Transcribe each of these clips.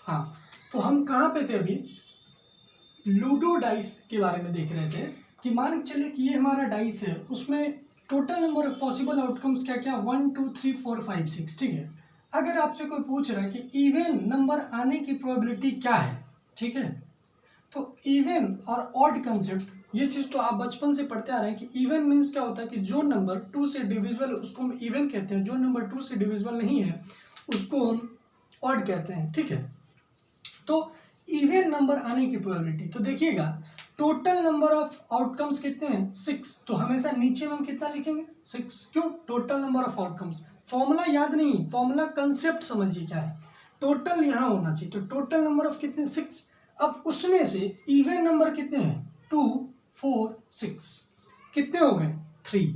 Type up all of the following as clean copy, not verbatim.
हाँ, तो हम कहाँ पे थे अभी, लूडो डाइस के बारे में देख रहे थे कि मान के चले कि ये हमारा डाइस है, उसमें total number of possible outcomes क्या क्या 1 2 3 4 5 6। ठीक है, अगर आपसे कोई पूछ रहा है कि इवन नंबर आने की प्रोबेबिलिटी क्या है, ठीक है, तो इवन और ऑड कंसेप्ट, ये चीज़ तो आप बचपन से पढ़ते आ रहे हैं कि इवन मीन्स क्या होता है कि जो नंबर 2 से डिविजिबल उसको हम इवन कहते हैं, जो नंबर 2 से डिविजिबल नहीं है उसको हम ऑड कहते हैं। ठीक है, तो इवन नंबर आने की प्रोबेबिलिटी, तो देखिएगा टोटल नंबर ऑफ आउटकम्स कितने हैं 6, तो हमेशा नीचे में हम कितना लिखेंगे 6, क्यों, total number of outcomes. Formula याद नहीं, फॉर्मूला कंसेप्ट समझिए क्या है, टोटल यहाँ होना चाहिए, तो टोटल नंबर ऑफ कितने 6। अब उसमें से इवन नंबर कितने हैं 2 4 6, कितने हो गए 3,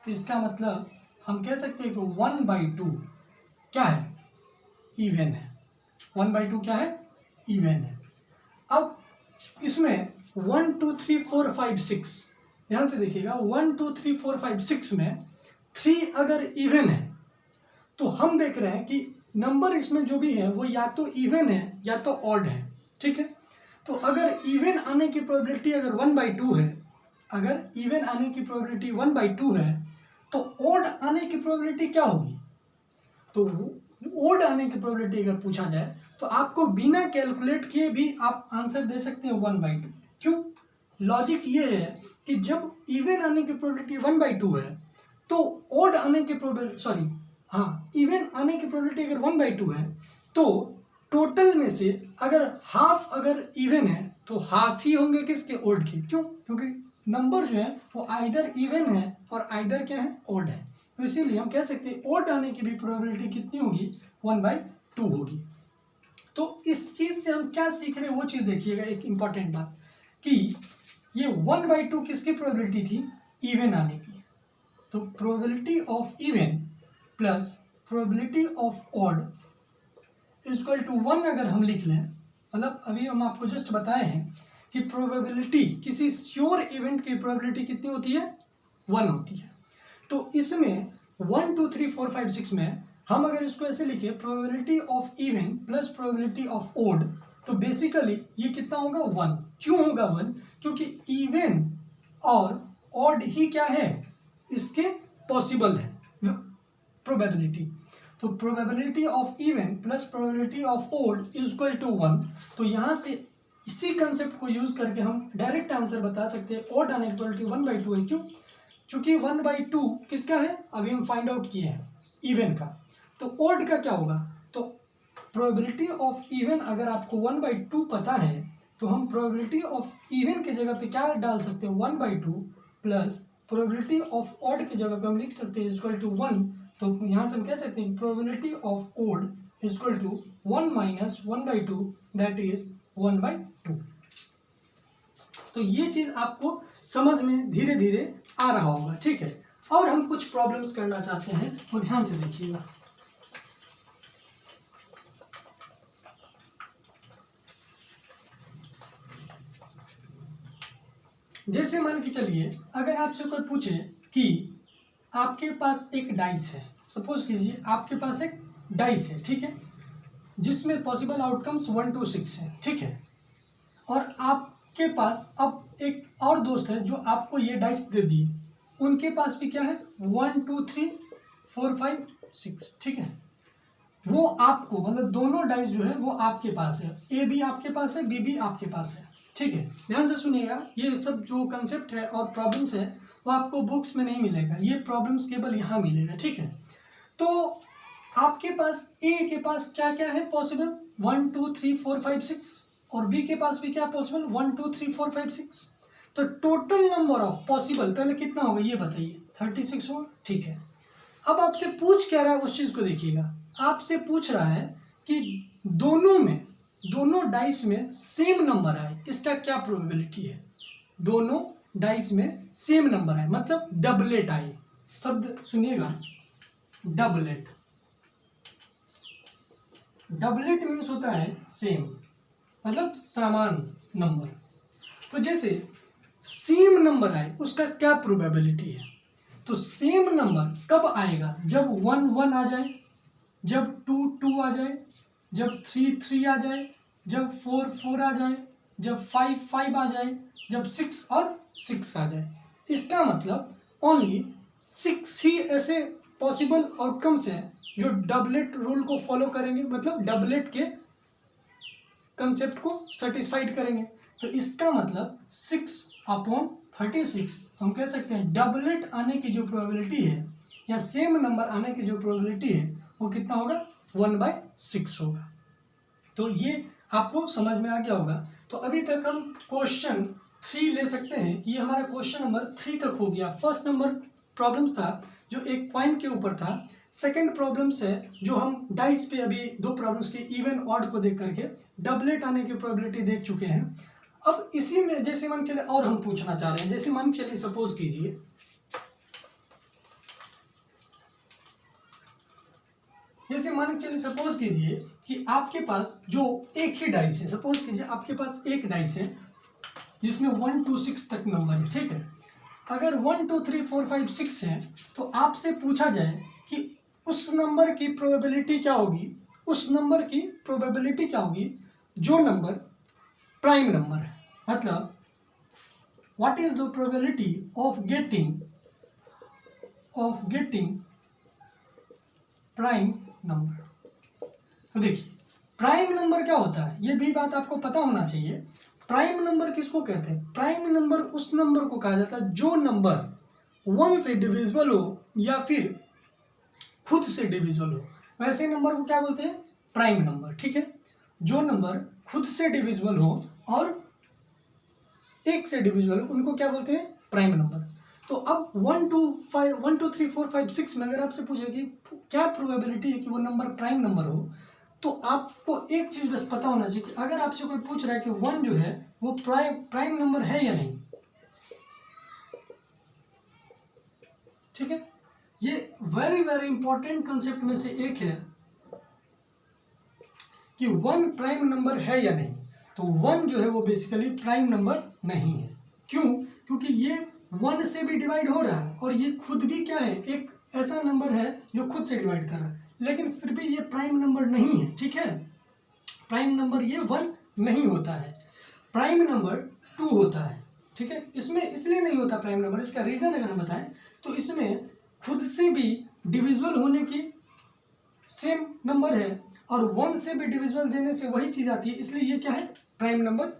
तो इसका मतलब हम कह सकते हैं कि 1/2 क्या है, इवन है। 1/2 क्या है, इवन है। अब इसमें 1 2 3 4 5 6, ध्यान से देखिएगा 1 2 3 4 5 6 में 3 अगर इवन है तो हम देख रहे हैं कि नंबर इसमें जो भी है वो या तो इवन है या तो ऑड है। ठीक है, तो अगर इवन आने की प्रोबेबिलिटी अगर 1/2 है, अगर इवन आने की प्रोबेबिलिटी 1/2 है, तो ऑड आने की प्रोबेबिलिटी क्या होगी, तो ऑड आने की प्रोबेबिलिटी अगर पूछा जाए तो आपको बिना कैलकुलेट किए भी आप आंसर दे सकते हैं 1/2। क्यों, लॉजिक ये है कि जब इवन आने की प्रोबेबिलिटी 1/2 है तो ऑड आने की प्रोबेबिलिटी इवन आने की प्रोबेबिलिटी अगर 1/2 है तो टोटल में से अगर हाफ अगर इवन है तो हाफ ही होंगे किसके, ऑड के। क्यों, क्योंकि नंबर जो है वो आइदर इवन है और आइदर क्या है, ऑड है, तो इसीलिए हम कह सकते हैं ऑड आने की भी प्रोबेबिलिटी कितनी होगी 1/2 होगी। तो इस चीज से हम क्या सीख रहे हैं वो चीज देखिएगा, एक इंपॉर्टेंट बात कि ये 1/2 किसकी प्रोबेबिलिटी थी, इवन आने की, तो probability of even plus probability of odd equal to 1 अगर हम लिख लें, मतलब अभी हम आपको जस्ट बताए हैं कि प्रोबेबिलिटी किसी श्योर इवेंट की प्रोबेबिलिटी कितनी होती है 1 होती है। तो इसमें 1 2 3 4 5 6 में हम अगर इसको ऐसे लिखे probability of even plus probability of odd, तो बेसिकली ये कितना होगा 1। क्यों होगा 1, क्योंकि इवन और ऑड ही क्या है, इसके पॉसिबल है प्रोबेबिलिटी, तो probability of even plus probability of odd is equal to 1। तो यहाँ से इसी कंसेप्ट को यूज करके हम डायरेक्ट आंसर बता सकते हैं ऑड आने की प्रोबेबिलिटी 1/2 है। क्यों, चूंकि 1/2 किसका है, अभी हम फाइंड आउट किए हैं इवन का, तो ऑड का क्या होगा, तो प्रोबेबिलिटी ऑफ इवन अगर आपको 1/2 पता है तो हम प्रोबेबिलिटी ऑफ इवन की जगह पे क्या डाल सकते हैं 1/2 प्लस प्रोबेबिलिटी ऑफ ऑड की जगह पे हम लिख सकते हैं इक्वल टू 1। तो यहाँ से हम कह सकते हैं probability of odd equal to 1 minus 1/2 that is 1/2। तो ये चीज आपको समझ में धीरे धीरे आ रहा होगा। ठीक है, और हम कुछ प्रॉब्लम्स करना चाहते हैं, वो ध्यान से देखिएगा। जैसे मान के चलिए अगर आपसे कोई पूछे कि आपके पास एक डाइस है, सपोज कीजिए आपके पास एक डाइस है, ठीक है, जिसमें पॉसिबल आउटकम्स 1 2 6 है। ठीक है, और आपके पास अब एक और दोस्त है जो आपको ये डाइस दे दिए, उनके पास भी क्या है 1 2 3 4 5 6। ठीक है, वो आपको मतलब दोनों डाइस जो है वो आपके पास है, ए भी आपके पास है, बी भी आपके पास है। ठीक है, ध्यान से सुनिएगा, ये सब जो कंसेप्ट है और प्रॉब्लम्स है वो आपको बुक्स में नहीं मिलेगा, ये प्रॉब्लम्स केवल यहाँ मिलेगा। ठीक है, तो आपके पास ए के पास क्या क्या है पॉसिबल 1 2 3 4 5 6 और बी के पास भी क्या पॉसिबल 1 2 3 4 5 6। तो टोटल नंबर ऑफ पॉसिबल पहले कितना होगा ये बताइए, 36 होगा। ठीक है, अब आपसे पूछ क्या रहा है उस चीज को देखिएगा, आपसे पूछ रहा है कि दोनों डाइस में सेम नंबर आए, इसका क्या प्रोबेबिलिटी है, दोनों डाइस में सेम नंबर आए मतलब डबलेट आए। शब्द सुनिएगा, डबलेट, डबलेट मीन्स होता है सेम, मतलब समान नंबर। तो जैसे सेम नंबर आए उसका क्या प्रोबेबिलिटी है, तो सेम नंबर कब आएगा, जब 1 1 आ जाए, जब 2 2 आ जाए, जब 3 3 आ जाए, जब 4 4 आ जाए, जब 5 5 आ जाए, जब 6 और 6 आ जाए। इसका मतलब ओनली 6 ही ऐसे पॉसिबल आउटकम्स हैं जो डबलेट रूल को फॉलो करेंगे, मतलब डबलेट के कंसेप्ट को सेटिस्फाइड करेंगे। तो इसका मतलब 6/36 हम कह सकते हैं डबलेट आने की जो प्रोबेबिलिटी है या सेम नंबर आने की जो प्रोबेबिलिटी है वो कितना होगा, 1/6 होगा। तो ये आपको समझ में आ गया होगा। तो अभी तक हम क्वेश्चन 3 ले सकते हैं कि ये हमारा क्वेश्चन नंबर 3 तक हो गया। फर्स्ट नंबर प्रॉब्लम्स था जो एक पॉइंट के ऊपर था। सेकंड प्रॉब्लम्स है जो हम डाइस पे अभी 2 प्रॉब्लम्स के इवन ऑड को देख करके डबलेट आने की प्रोबेबिलिटी देख चुके हैं। अब इसी में जैसे मान चले और हम पूछना चाह रहे हैं, जैसे मान चलिए सपोज कीजिए सपोज कीजिए कि आपके पास जो एक ही डाइस है, सपोज कीजिए आपके पास एक डाइस है जिसमें 1 2 6 तक नंबर है, ठीक है। अगर 1 2 3 4 5 6 है तो आपसे पूछा जाए कि उस नंबर की प्रोबेबिलिटी क्या होगी, जो नंबर प्राइम नंबर है। मतलब what is the probability of getting prime number. तो देखिए प्राइम नंबर क्या होता है, ये भी बात आपको पता होना चाहिए। प्राइम नंबर किसको कहते हैं? प्राइम नंबर उस नंबर को कहा जाता है जो नंबर 1 से डिविजिबल हो या फिर खुद से डिविजिबल हो, वैसे नंबर को क्या बोलते हैं? प्राइम नंबर, ठीक है। जो नंबर खुद से डिविजिबल हो और 1 से डिविजिबल हो उनको क्या बोलते हैं? Prime number. तो अब 1 2 3 4 5 6 में अगर आपसे पूछे कि क्या प्रोबेबिलिटी है कि वो नंबर प्राइम नंबर हो, तो आपको एक चीज बस पता होना चाहिए कि अगर आपसे कोई पूछ रहा है कि 1 जो है वो प्राइम नंबर है या नहीं, ठीक है। ये वेरी वेरी इंपॉर्टेंट कंसेप्ट में से एक है कि 1 प्राइम नंबर है या नहीं। तो 1 जो है वो बेसिकली प्राइम नंबर नहीं है। क्यों? क्योंकि ये 1 से भी डिवाइड हो रहा है और ये खुद भी क्या है, एक ऐसा नंबर है जो खुद से डिवाइड कर रहा है, लेकिन फिर भी ये प्राइम नंबर नहीं है, ठीक है। प्राइम नंबर ये 1 नहीं होता है, प्राइम नंबर 2 होता है, ठीक है। इसमें इसलिए नहीं होता प्राइम नंबर, इसका रीजन अगर हम बताएं तो इसमें खुद से भी डिविजिबल होने की सेम नंबर है और 1 से भी डिविजिबल देने से वही चीज आती है, इसलिए ये क्या है, प्राइम नंबर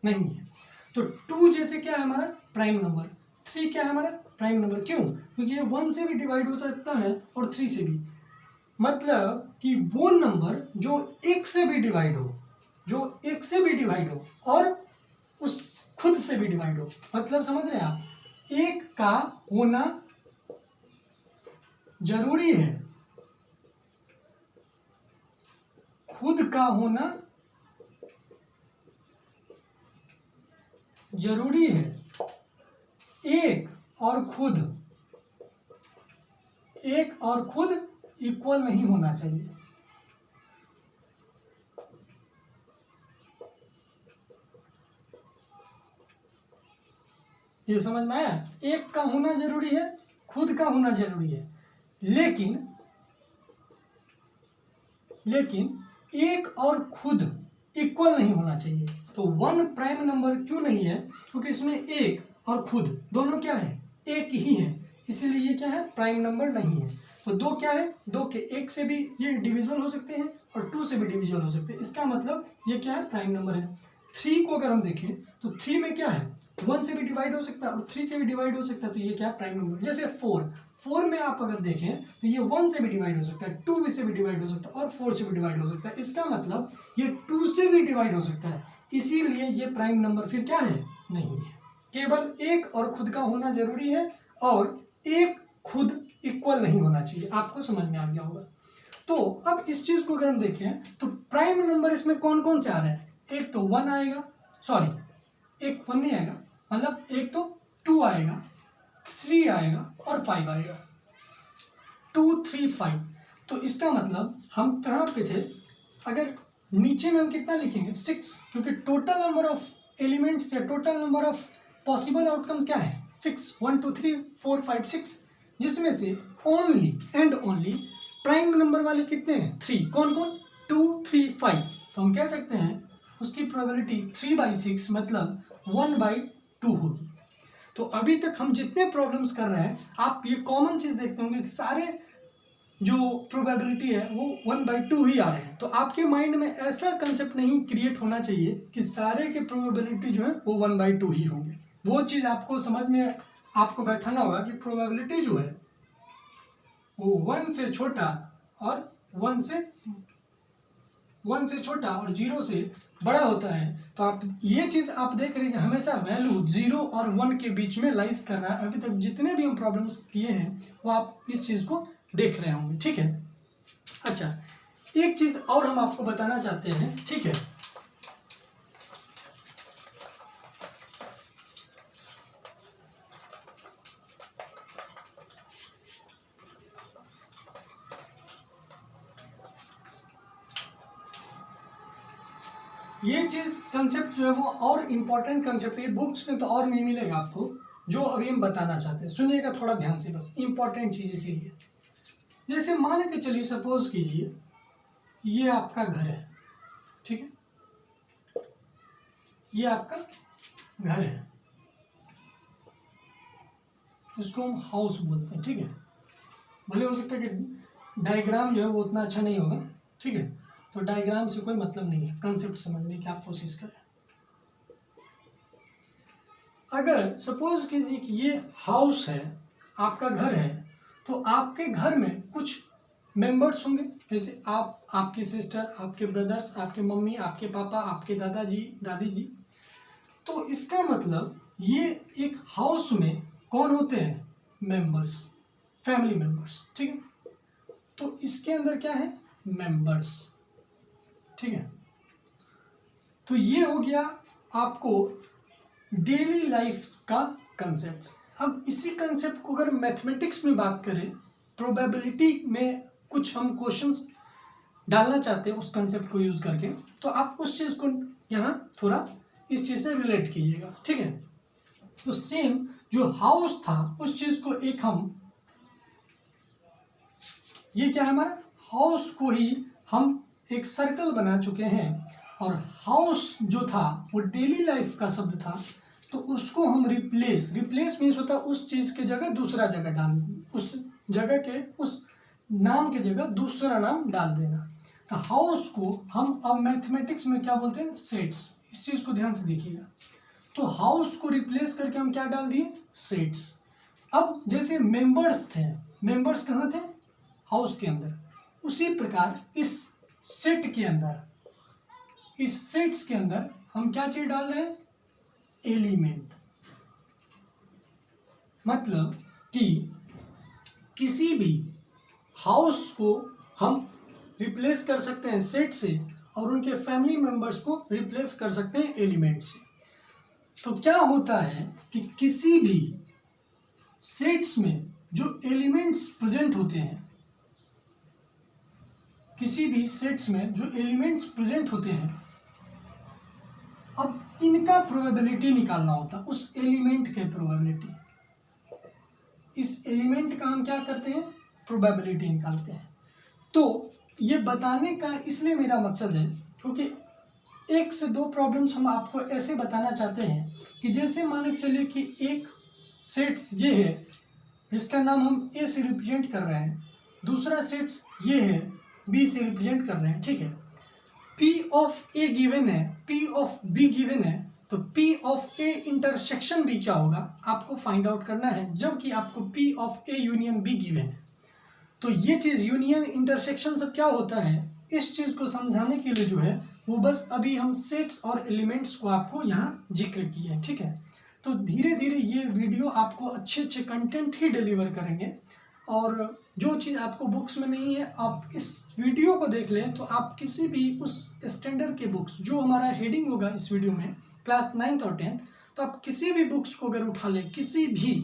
नहीं है। तो 2 जैसे क्या है हमारा प्राइम नंबर, 3 क्या है हमारा प्राइम नंबर। क्यों? क्योंकि ये 1 से भी डिवाइड हो सकता है और 3 से भी। मतलब कि वो नंबर जो 1 से भी डिवाइड हो, और उस खुद से भी डिवाइड हो, मतलब समझ रहे हैं आप, 1 का होना जरूरी है, खुद का होना जरूरी है। 1 और खुद इक्वल नहीं होना चाहिए। ये समझ में आया? 1 का होना जरूरी है, खुद का होना जरूरी है, लेकिन 1 और खुद इक्वल नहीं होना चाहिए। तो 1 प्राइम नंबर क्यों नहीं है? क्योंकि इसमें 1 और खुद दोनों क्या है, एक ही है, इसीलिए ये क्या है, प्राइम नंबर नहीं है। तो 2 क्या है, 2 के 1 से भी ये डिविजिबल हो सकते हैं और 2 से भी डिविजिबल हो सकते हैं, इसका मतलब ये क्या है, प्राइम नंबर है। 3 को अगर हम देखें तो 3 में क्या है, 1 से भी डिवाइड हो सकता है और 3 से भी डिवाइड हो सकता है, तो ये क्या है, प्राइम नंबर। जैसे 4 में आप अगर देखें तो ये 1 से भी डिवाइड हो सकता है, 2 से भी डिवाइड हो सकता है और 4 से भी डिवाइड हो सकता है, इसका मतलब ये 2 से भी डिवाइड हो सकता है, इसीलिए ये प्राइम नंबर फिर क्या है, नहीं है। केवल 1 और खुद का होना जरूरी है और 1 खुद इक्वल नहीं होना चाहिए। आपको समझ में आ गया होगा। तो अब इस चीज को अगर हम देखें तो प्राइम नंबर इसमें कौन कौन से आ रहे हैं, एक तो 1 आएगा, सॉरी एक 1 नहीं आएगा, मतलब एक तो 2 आएगा, 3 आएगा और 5 आएगा, 2 3 5। तो इसका मतलब हम कहाँ पे थे, अगर नीचे में हम कितना लिखेंगे 6, क्योंकि टोटल नंबर ऑफ एलिमेंट्स या total number of possible outcomes क्या है, 6, 1 2 3 4 5 6, जिसमें से only and only prime number वाले कितने हैं, 3। कौन कौन, 235, तो हम कह सकते हैं उसकी प्रोबेबिलिटी 3/6 मतलब 1/2 होगी। तो अभी तक हम जितने प्रॉब्लम्स कर रहे हैं, आप ये कॉमन चीज़ देखते होंगे कि सारे जो प्रोबेबिलिटी है वो 1/2 ही आ रहे हैं। तो आपके माइंड में ऐसा कंसेप्ट नहीं क्रिएट होना चाहिए कि सारे के प्रोबेबिलिटी जो है वो 1/2 ही होंगे। वो चीज़ आपको समझ में आपको बैठाना होगा कि प्रोबेबिलिटी जो है वो 1 से छोटा और 1 से छोटा और 0 से बड़ा होता है। तो आप ये चीज़ आप देख रहे हैं कि हमेशा वैल्यू 0 और 1 के बीच में लाइज कर रहा है। अभी तक जितने भी हम प्रॉब्लम्स किए हैं वो आप इस चीज़ को देख रहे होंगे, ठीक है। अच्छा, एक चीज़ और हम आपको बताना चाहते हैं, ठीक है। ये चीज़ कंसेप्ट जो है वो और इम्पोर्टेंट कंसेप्ट है, बुक्स में तो और नहीं मिलेगा आपको, जो अभी हम बताना चाहते हैं। सुनिएगा थोड़ा ध्यान से, बस इम्पोर्टेंट चीज़ इसीलिए। जैसे मान के चलिए, सपोज कीजिए ये आपका घर है, ठीक है, ये आपका घर है, इसको हम हाउस बोलते हैं, ठीक है। भले हो सकता है कि डायग्राम जो है वो उतना अच्छा नहीं होगा, ठीक है, तो डायग्राम से कोई मतलब नहीं है, कंसेप्ट समझने की आप कोशिश करें। अगर सपोज कीजिए कि ये हाउस है, आपका घर है, तो आपके घर में कुछ मेंबर्स होंगे, जैसे आप, आपकी सिस्टर, आपके ब्रदर्स, आपके मम्मी, आपके पापा, आपके दादाजी, दादी जी। तो इसका मतलब ये एक हाउस में कौन होते हैं? मेंबर्स, फैमिली मेंबर्स, ठीक है। तो इसके अंदर क्या है? मेंबर्स, ठीक है। तो ये हो गया आपको डेली लाइफ का कंसेप्ट। अब इसी कंसेप्ट को अगर मैथमेटिक्स में बात करें, प्रोबेबिलिटी में कुछ हम क्वेश्चंस डालना चाहते हैं उस कंसेप्ट को यूज करके, तो आप उस चीज़ को यहाँ थोड़ा इस चीज़ से रिलेट कीजिएगा, ठीक है। तो सेम जो हाउस था उस चीज़ को एक हम, ये क्या है हमारा हाउस को ही हम एक सर्कल बना चुके हैं, और हाउस जो था वो डेली लाइफ का शब्द था, तो उसको हम रिप्लेस मीन्स होता है उस चीज़ के जगह दूसरा जगह डाल, उस जगह के उस नाम के जगह दूसरा नाम डाल देना। तो हाउस को हम अब मैथमेटिक्स में क्या बोलते हैं? सेट्स। इस चीज़ को ध्यान से देखिएगा। तो हाउस को रिप्लेस करके हम क्या डाल दिए? सेट्स। अब जैसे मेंबर्स थे, मेंबर्स कहाँ थे? हाउस के अंदर। उसी प्रकार इस सेट के अंदर, इस सेट्स के अंदर हम क्या चीज डाल रहे हैं? एलिमेंट। मतलब कि किसी भी हाउस को हम रिप्लेस कर सकते हैं सेट से, और उनके फैमिली मेंबर्स को रिप्लेस कर सकते हैं एलिमेंट से। तो क्या होता है कि किसी भी सेट्स में जो एलिमेंट्स प्रेजेंट होते हैं, किसी भी सेट्स में जो एलिमेंट्स प्रेजेंट होते हैं, अब इनका प्रोबेबिलिटी निकालना होता है, उस एलिमेंट के प्रोबेबिलिटी। इस एलिमेंट का हम क्या करते हैं? प्रोबेबिलिटी निकालते हैं। तो ये बताने का इसलिए मेरा मकसद है क्योंकि 1 से 2 प्रॉब्लम्स हम आपको ऐसे बताना चाहते हैं कि जैसे मान के चलिए कि एक सेट्स ये है जिसका नाम हम ए से रिप्रेजेंट कर रहे हैं, दूसरा सेट्स ये है बी से रिप्रेजेंट कर रहे हैं, ठीक है। P ऑफ ए गिवन है, P ऑफ बी गिवन है, तो P ऑफ ए इंटरसेक्शन भी क्या होगा आपको फाइंड आउट करना है, जबकि आपको P of A union be given है। तो ये चीज़ यूनियन इंटरसेक्शन सब क्या होता है, इस चीज़ को समझाने के लिए जो है वो बस अभी हम सेट्स और एलिमेंट्स को आपको यहाँ जिक्र किए हैं, ठीक है। तो धीरे धीरे ये वीडियो आपको अच्छे अच्छे कंटेंट ही डिलीवर करेंगे, और जो चीज़ आपको बुक्स में नहीं है आप इस वीडियो को देख लें, तो आप किसी भी उस स्टैंडर्ड के बुक्स, जो हमारा हेडिंग होगा इस वीडियो में क्लास 9th और 10th, तो आप किसी भी बुक्स को अगर उठा लें, किसी भी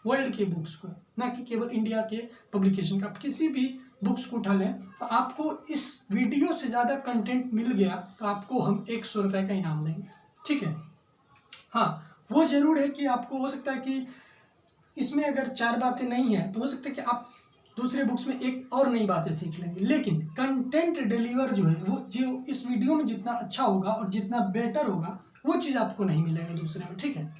वर्ल्ड के बुक्स को, ना कि केवल इंडिया के पब्लिकेशन का, आप किसी भी बुक्स को उठा लें, तो आपको इस वीडियो से ज़्यादा कंटेंट मिल गया तो आपको हम 100 रुपये का इनाम देंगे, ठीक है। हाँ, वो ज़रूर है कि आपको हो सकता है कि इसमें अगर 4 बातें नहीं हैं तो हो सकता है कि आप दूसरे बुक्स में एक और नई बातें सीख लेंगे, लेकिन कंटेंट डिलीवर जो है वो जो इस वीडियो में जितना अच्छा होगा और जितना बेटर होगा वो चीज़ आपको नहीं मिलेगा दूसरे में, ठीक है।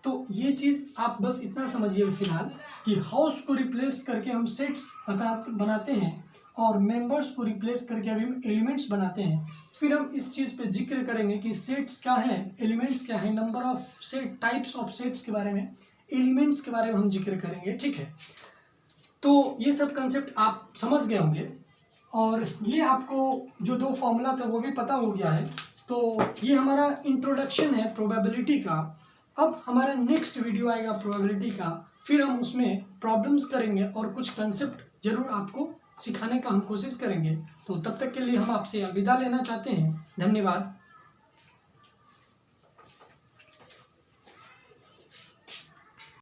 तो ये चीज़ आप बस इतना समझिए फिलहाल कि हाउस को रिप्लेस करके हम सेट्स बनाते हैं और मेंबर्स को रिप्लेस करके अभी हम एलिमेंट्स बनाते हैं। फिर हम इस चीज़ पे जिक्र करेंगे कि सेट्स क्या है, एलिमेंट्स क्या है, number of set, types of sets के बारे में, एलिमेंट्स के बारे में हम जिक्र करेंगे, ठीक है। तो ये सब कंसेप्ट आप समझ गए होंगे और ये आपको जो 2 फॉर्मूला था वो भी पता हो गया है। तो ये हमारा इंट्रोडक्शन है प्रोबेबिलिटी का। अब हमारा नेक्स्ट वीडियो आएगा प्रोबेबिलिटी का, फिर हम उसमें प्रॉब्लम्स करेंगे और कुछ कंसेप्ट जरूर आपको सिखाने का हम कोशिश करेंगे। तो तब तक के लिए हम आपसे विदा लेना चाहते हैं। धन्यवाद।